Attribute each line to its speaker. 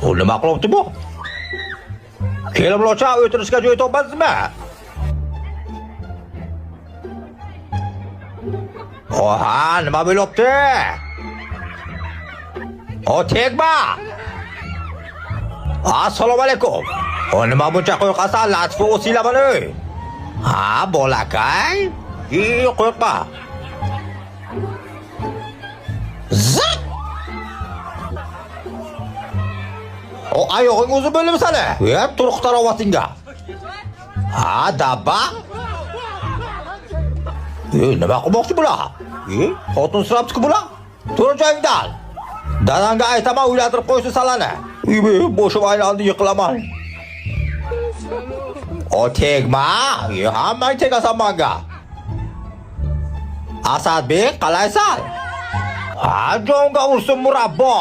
Speaker 1: Nima qilyapti bu? Keliblocha o'tirishga joy topasizmi? Oha, nima bo'lyapti? Tegma! Assalomu alaykum. Nima buncha qo'rqasan, Latif o'singlarmi? Ha, bolakay? Qo'rqma. Zat! Oyog'ing o'zi bo'lib sani. Turq tarovatingga. Ha, dabba. Nima qilmoqchi bular? Xotin sirabchi bular. Tur joyingdan. Dadangga aytaman, uylantirib qo'ysin salani. Boshim aylandi, yiqilaman. Tegma, hammang tegasan menga. Asadbek, qalaysan? Ha, jonga ursin murabbo.